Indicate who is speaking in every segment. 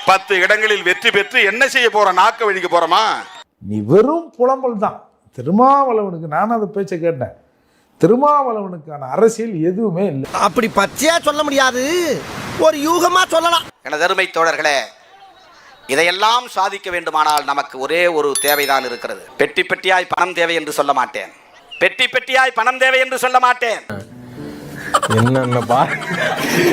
Speaker 1: 10 இடங்களில் வெற்றி பெற்று என்ன செய்ய போறோம்? நாக்க வழிக்க போறோமா?
Speaker 2: நீ வெறும் புலம்பல் தான். திருமாவளவனுக்கு நான் அந்த பேச்சை கேட்டேன். திருமாவளவனுக்கான அரசியல் எதுவுமே இல்லை.
Speaker 3: அப்படி பச்சையா சொல்ல முடியாது, ஒரு யூகமா சொல்லலாம்.
Speaker 4: எனது அருமை தோழர்களே, இதையெல்லாம் சாதிக்க வேண்டுமானால் நமக்கு ஒரே ஒரு தேவைதான் இருக்கிறது. பெட்டி பெட்டியாய் பணம் தேவை என்று சொல்ல மாட்டேன். பெட்டி பெட்டியாய் பணம் தேவை என்று சொல்ல மாட்டேன்.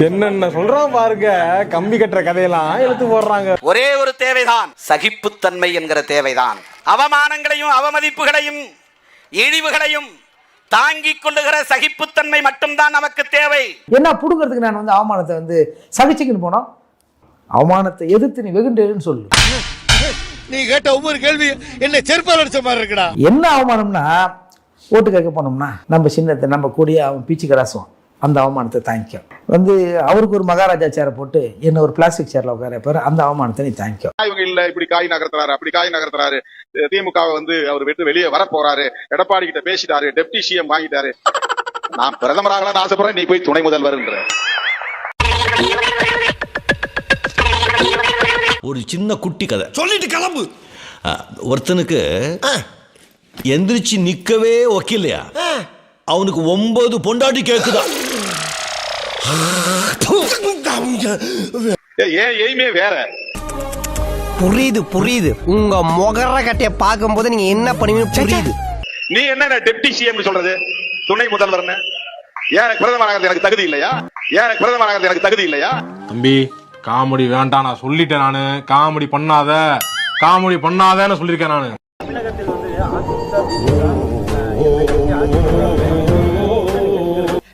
Speaker 5: என்னென்ன சொல்றான் பாருங்க. கம்பி கட்டுற கதையெல்லாம் எடுத்து போடுறாங்க.
Speaker 4: ஒரே ஒரு தேவைதான், சகிப்புத்தன்மை என்கிற தேவைதான். அவமானங்களையும் அவமதிப்புகளையும் இழிவுகளையும் தாங்கிக் கொள்ளுகிற சகிப்புத்தன்மை மட்டும்தான் நமக்கு தேவை.
Speaker 2: என்ன புடுங்கிறதுக்கு நான் அவமானத்தை சகிச்சுக்கின்னு போனோம். அவமானத்தை எதிர்த்து நீ வெகுண்டேன்னு சொல்லு.
Speaker 3: நீ கேட்ட ஒவ்வொரு கேள்வி என்ன செருப்பால் அடிச்ச மாதிரி இருக்குடா.
Speaker 2: என்ன அவமானம்னா, ஓட்டு கேட்க போனோம்னா நம்ம சின்னத்தை நம்ம கூடிய அவன் பீச்சு கராசுவான். அந்த அவமானத்தை தாங்கிக்கும். அவருக்கு ஒரு மகாராஜா சேரை போட்டு என்ன ஒரு பிளாஸ்டிக் சேர்ல உட்கார பாரு, அந்த அவமானத்தை நீ தாங்கிக்கும்.
Speaker 1: இவங்க இல்ல இப்படி காய் நகர்த்துறாரு, அப்படி காய் நகர்த்துறாரு, திமுக அவர் விட்டு வெளியே வர போறாரு, எடப்பாடி கிட்ட பேசிட்டாரு, டெப்டி சிஎம் வாங்கிட்டாரு. நான் பிரதமராக ஆசைப்படுறேன், நீ போய் துணை முதல்வர்.
Speaker 6: ஒரு சின்ன குட்டி கதை சொல்லிட்டு கிளம்பு. ஒருத்தனுக்கு எந்திரிச்சு நிக்கவே ஒக்கில்லையா, அவனுக்கு 9 பொண்டாட்டி கேக்குதா.
Speaker 1: வேற
Speaker 3: புரியுது புரியுது. உங்க முகர கட்டைய பார்க்கும் போது நீங்க என்ன பண்ணுவீங்க புரியுது.
Speaker 1: நீ என்ன டெப்டி சிஎம் சொல்றது, துணை முதல்வர்? ஏன் பிரதமராக எனக்கு தகுதி இல்லையா? ஏன் பிரதமராக எனக்கு தகுதி இல்லையா?
Speaker 5: தம்பி காமெடி வேண்டாம், நான் சொல்லிட்டேன். நானு காமெடி பண்ணாதன்னு சொல்லியிருக்கேன் நானு.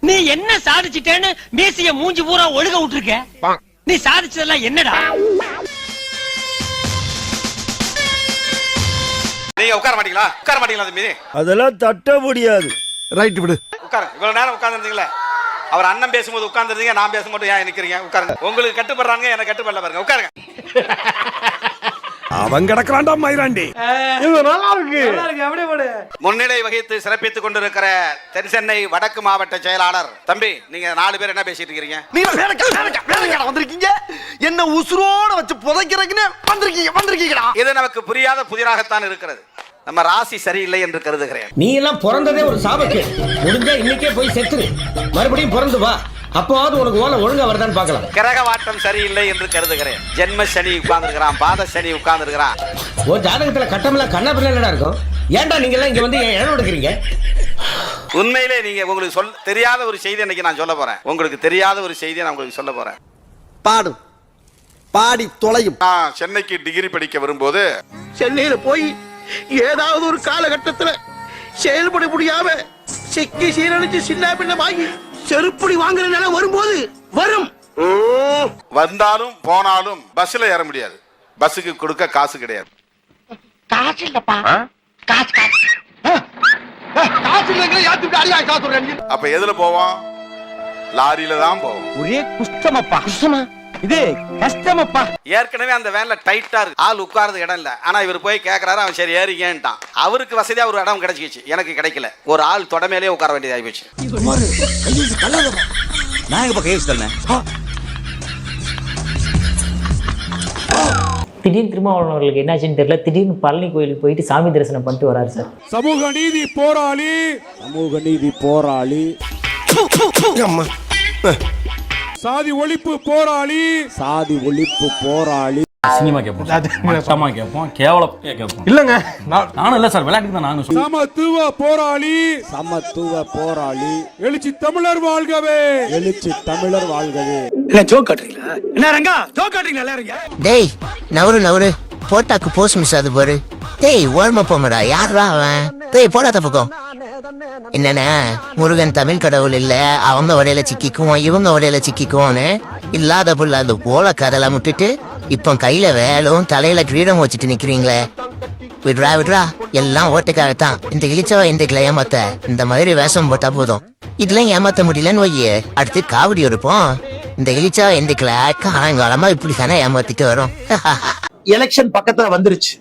Speaker 7: நீ என்ன சாதிச்சிட்டேன்னு மீசிய மூஞ்சி பூரா ஒழுக விட்டுருக்க. நீ சாதிச்சதெல்லாம் என்னடா?
Speaker 4: நீங்க உட்கார மாட்டீங்களா? உட்கார மாட்டீங்களா தம்பி?
Speaker 3: அதெல்லாம் தட்ட முடியாது. ரைட் விடு.
Speaker 4: உட்கார. இவ்வளவு நேரம் உட்கார்ந்துருந்தீங்களே, அவர் அண்ணன் பேசும்போது உட்கார்ந்துருந்தீங்க, நான் பேசும்போது ஏன் நிக்கிறீங்க? உட்காருங்க. உங்களுக்கு கட்டுப்படுறாங்க, எனக்கு கட்டுப்படல பாருங்க. உட்காருங்க.
Speaker 3: அவன் கிடக்குறான்டா மயிராண்டி.
Speaker 5: நல்லா இருக்கு.
Speaker 4: முன்னிலை வகித்து சிறப்பித்துக் கொண்டிருக்கிற தென்சென்னை வடக்கு மாவட்ட செயலாளர் தம்பி, நீங்க 4 பேர் என்ன பேசிட்டு இருக்கீங்க?
Speaker 3: நீங்க வேலைக்கார வந்திருக்கீங்க, என்ன உசுரோட வச்சு புதைக்கிறதுக்குன்னு வந்திருக்கீங்கடா.
Speaker 4: இது நமக்கு புரியாத புதிராகத்தான் இருக்கிறது. நம்ம ராசி சரியில்லை என்று கருதுகிறேன்.
Speaker 7: நீ எல்லாம் பிறந்ததே ஒரு சாபக்கு. முடிஞ்சா இன்னைக்கே போய் செத்துரு, மறுபடியும் பிறந்து வா. அப்போது உனக்கு ஓலை ஒழுங்கா வருதான்னு பார்க்கலாம்.
Speaker 4: கிரகவாட்டம் சரியில்லை என்று கருதுகிறேன். ஜென்ம சனி உட்கார்ந்துருக்கிறான், பாத சனி உட்கார்ந்துருக்கிறான்.
Speaker 7: ஓ ஜாதகத்துல கட்டமெல்லாம் கண்ணா பிள்ளை இருக்கும். ஏன்டா நீங்க எல்லாம் இங்க வந்து இடம் எடுக்கிறீங்க?
Speaker 4: உண்மையிலே நீங்க உங்களுக்கு தெரியாத ஒரு செய்தி இன்னைக்கு நான் சொல்ல போறேன். உங்களுக்கு தெரியாத ஒரு செய்தியை நான் உங்களுக்கு சொல்ல போறேன்.
Speaker 3: பாடி தொலையும்.
Speaker 1: நான் சென்னைக்கு டிகிரி படிக்க வரும்போது
Speaker 3: சென்னையில போய் ஏதாவது ஒரு காலகட்டத்துல செயல்பட முடியாம சிக்கி சீரழிச்சு சின்ன பின்னமாகி செருப்படி வாங்குற நிலை வரும்போது
Speaker 1: வந்தாலும் போனாலும் பஸ்ல ஏற முடியாது. பஸ்ஸுக்கு கொடுக்க காசு கிடையாது.
Speaker 7: காசு இல்லப்பா.
Speaker 1: அப்ப எதுல போவோம்? லாரியில தான் போவோம்.
Speaker 7: ஒரே குஷ்டமப்பா. குஷ்டமா? இது கஷ்டமப்பா.
Speaker 4: ஏற்கனவே அந்த வேன்ல டைட்டா இருக்கு, ஆள் உட்கார்றது இடம் இல்ல. ஆனா இவர் போய் கேட்கறாரு, அவன் சரி ஏறிங்கன்ட்டான். அவருக்கு வசதியா ஒரு இடம் கிடைச்சிச்சு, எனக்கு கிடைக்கல. ஒரு ஆள் தொடமேலே உட்கார வேண்டியதாகி போச்சு.
Speaker 6: நான் எங்க கையை வச்சுட்டேன்.
Speaker 8: திடீர்னு திருமாவளவன் அவர்களுக்கு என்னாச்சுன்னு தெரியல, திடீர்னு பழனி கோயிலுக்கு போயிட்டு சாமி தரிசனம் பண்ணிட்டு வராரு சார்.
Speaker 5: சமூக நீதி போராளி, சாதி ஒழிப்பு போராளி.
Speaker 9: சினிமா கேட்போம், மட்டமா கேட்போம், கேவலம் கேட்போம்.
Speaker 5: இல்லங்க
Speaker 9: நானும் இல்ல சார், விளையாட்டுக்கு தான் நானும்.
Speaker 5: சமத்துவ போராளி, எழுச்சி தமிழர் வாழ்கவே.
Speaker 7: என்ன ஜோக் காட்டுறீங்களா? என்ன ரங்கா ஜோக் காட்டுறீங்களா எல்லாரும்?
Speaker 3: டேய் நவரு போட்டாக்கு போஸ்ட் மிஸ் அது பாரு. டேய் ஓரமா போமடா. யாரா அவன்? டேய் போடாத பக்கம். என்னன்னா முருகன் தமிழ் கடவுள் இல்ல, அவங்க வரையில சிக்கிக்குவோம், இவங்க வரையில சிக்கிக்குவோன்னு இல்லாத புள்ள அந்த போல கதெல்லாம் விட்டுட்டு இப்ப கையில வேலும் தலையில கிரீடம் வச்சுட்டு நிக்கிறீங்களே. விட்ரா எல்லாம் ஓட்டுக்காகத்தான். இந்த இழிச்சவ இன்றைக்குல ஏமாத்த இந்த மாதிரி வேஷம் போட்டா போதும். இதெல்லாம் ஏமாத்த முடியலன்னு வையே, அடுத்து காவடி எடுப்போம். இந்த இழிச்சவ இன்றைக்குல காலங்காலமா இப்படி தானே ஏமாத்திட்டு வரும்.
Speaker 10: எலெக்ஷன் பக்கத்துல வந்துருச்சு.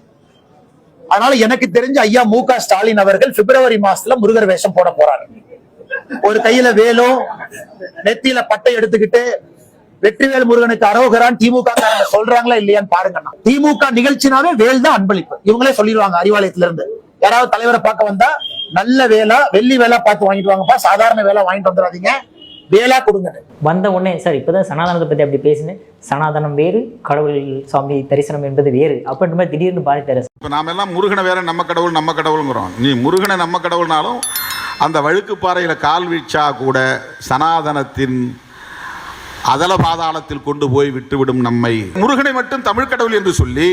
Speaker 10: அதனால எனக்கு தெரிஞ்ச ஐயா மு.க. ஸ்டாலின் அவர்கள் பிப்ரவரி மாசத்துல முருகர் வேஷம் போட போறாரு. ஒரு கையில வேலும் நெத்தியில பட்டை எடுத்துக்கிட்டு வெற்றிவேல் முருகனுக்கு அரோகரான் திமுக சொல்றாங்களா இல்லையான்னு பாருங்க. திமுக நிகழ்ச்சினாவே வேல் தான் அன்பளிப்பு. இவங்களே சொல்லிடுவாங்க அறிவாலயத்துல இருந்து. யாராவது தலைவரை பார்க்க வந்தா நல்ல வேலை வெள்ளி வேலை பார்த்து வாங்கிட்டு வாங்கப்பா, சாதாரண வேலை வாங்கிட்டு வந்துடாதீங்க, வேலா கொடுங்க.
Speaker 8: வந்த உடனே சார் இப்போதான் சனாதனத்தை பற்றி அப்படி பேசினேன், சனாதனம் வேறு கடவுள் சாமி தரிசனம் என்பது வேறு அப்படின்ற மாதிரி திடீர்னு பாதித்தாரு.
Speaker 1: இப்போ நாம எல்லாம் முருகனை வேற நம்ம கடவுளுங்கிறோம். நீ முருகனை நம்ம கடவுள்னாலும் அந்த வழுக்கு பாறையில் கால் வீழ்ச்சா கூட சனாதனத்தின் அதல பாதாளத்தில் கொண்டு போய் விட்டுவிடும் நம்மை. முருகனை மட்டும் தமிழ் கடவுள் என்று சொல்லி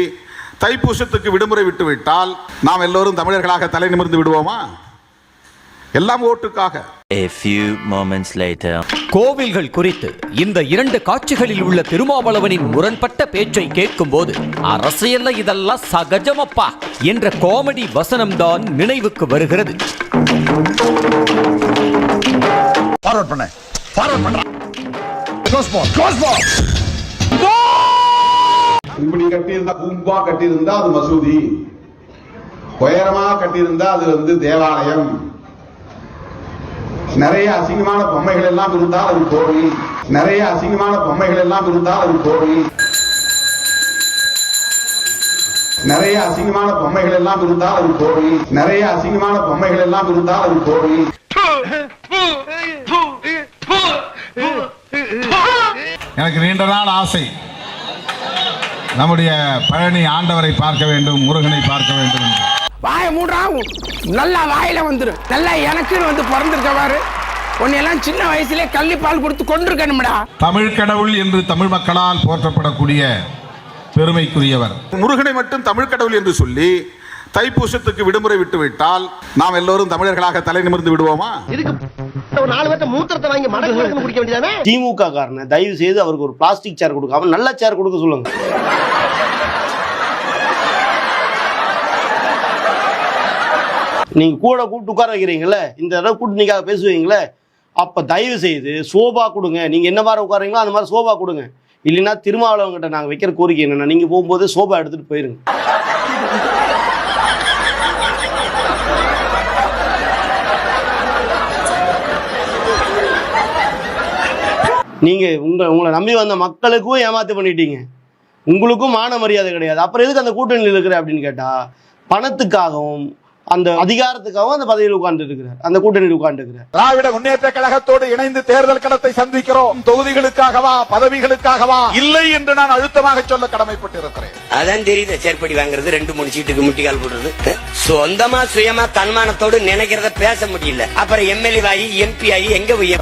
Speaker 1: தைப்பூசத்துக்கு விடுமுறை விட்டுவிட்டால் நாம் எல்லோரும் தமிழர்களாக தலை நிமிர்ந்து விடுவோமா? எல்லாம் ஓட்டுக்காக.
Speaker 11: A few moments later.
Speaker 7: கோவில்கள் குறித்து இந்த 2 காட்சிகளில் உள்ள திருமாவளவனின் முரண்பட்ட பேச்சை கேட்கும் போது அரசியல்ல இதெல்லாம் சகஜமப்பா என்ற காமெடி வசனம் தான் நினைவுக்கு வருகிறது.
Speaker 10: ஃபார்வர்ட் பண்ண
Speaker 1: இப்படி கட்டியிருந்தா கும்பா கட்டியிருந்தா அது மசூதி, உயரமா கட்டியிருந்தா அது வந்து தேவாலயம், நிறைய அசிங்கமான பொம்மைகள் எல்லாம் இருந்தால் அது கோவில், நிறைய அசிங்கமான பொம்மைகள் எல்லாம் இருந்தால் அது கோவில், நிறைய அசிங்கமான பொம்மைகள் எல்லாம் இருந்தால் அது கோவில், நிறைய அசிங்கமான பொம்மைகள் எல்லாம் இருந்தால் அது கோவில்.
Speaker 12: எனக்கு நீண்ட நாள் ஆசை, நம்முடைய பழனி ஆண்டவரை பார்க்க வேண்டும், முருகனை பார்க்க வேண்டும்.
Speaker 7: வாய மூடா, நல்லா வாயில வந்துரும். நல்லா எனக்குன்னு வந்து பிறந்திருக்கவாரு உன்னையெல்லாம் சின்ன வயசுல கள்ளிப்பால் கொடுத்து கொண்டிருக்கணும்டா.
Speaker 12: தமிழ் கடவுள் என்று தமிழ் மக்களால் போற்றப்படக்கூடிய பெருமைக்குரியவர்.
Speaker 1: முருகனை மட்டும் தமிழ் கடவுள் என்று சொல்லி தைப்பூசத்துக்கு விடுமுறை விட்டுவிட்டால் நாம் எல்லோரும் தமிழர்களாக தலை நிமிர்ந்து விடுவோமா?
Speaker 7: திமுக காரனை தயவு செய்து அவருக்கு ஒரு பிளாஸ்டிக் சேர் கொடுக்காம நல்ல சேர் கொடுக்க சொல்லுங்க. நீங்க கூட கூப்பிட்டு உட்கார வைக்கிறீங்களே, இந்த தடவை கூட்டு நீங்க பேசுவீங்களே, அப்ப தயவு செய்து சோபா கொடுங்க. நீங்க என்ன மாதிரி உட்காரீங்களோ அந்த மாதிரி சோபா கொடுங்க. இல்லைன்னா திருமாவளவன்கிட்ட நாங்க வைக்கிற கோரிக்கை என்னன்னா, நீங்க போகும்போது சோபா எடுத்துட்டு போயிருங்க. நீங்க உங்களை நம்பி வந்த மக்களுக்கும் ஏமாத்து பண்ணிட்டீங்க, உங்களுக்கும் மான மரியாதை கிடையாது. அப்புறம் எதுக்கு அந்த கூட்டணியில் இருக்கிற அப்படின்னு கேட்டா, பணத்துக்காகவும் அந்த அதிகாரத்துக்காகவும் அந்த பதவியில் உட்கார்ந்து இருக்கிறார், அந்த கூட்டணியில் உட்கார்ந்து இருக்கிறார்.
Speaker 10: திராவிட முன்னேற்ற கழகத்தோடு இணைந்து தேர்தல் களத்தை சந்திக்கிறோம். தொகுதிகளுக்காகவா பதவிகளுக்காகவா இல்லை என்று நான் அழுத்தமாக சொல்ல கடமைப்பட்டிருக்கிறேன்.
Speaker 7: அதான் தெரியுது, சேர்ப்படி வாங்குறது 2-3 சீட்டுக்கு முட்டிக்கால் போடுறது. சொந்தமா சுயமா தன்மானத்தோடு நினைக்கிறத பேச முடியல, அப்புறம் எம்எல்ஏ ஆகி எம்பி ஆகி எங்க போய்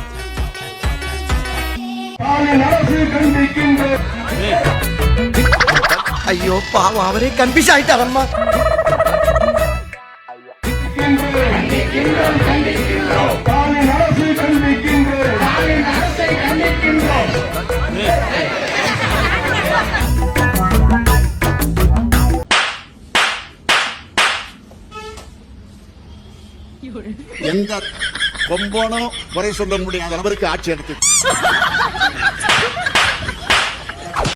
Speaker 7: ஐயோ பாவம், அவரே கன்ஃபியூஸ் ஆயிட்டாரம்மா.
Speaker 10: எந்த கொம்போனோ குறை சொல்ல முடியாத நபருக்கு ஆட்சி எடுத்து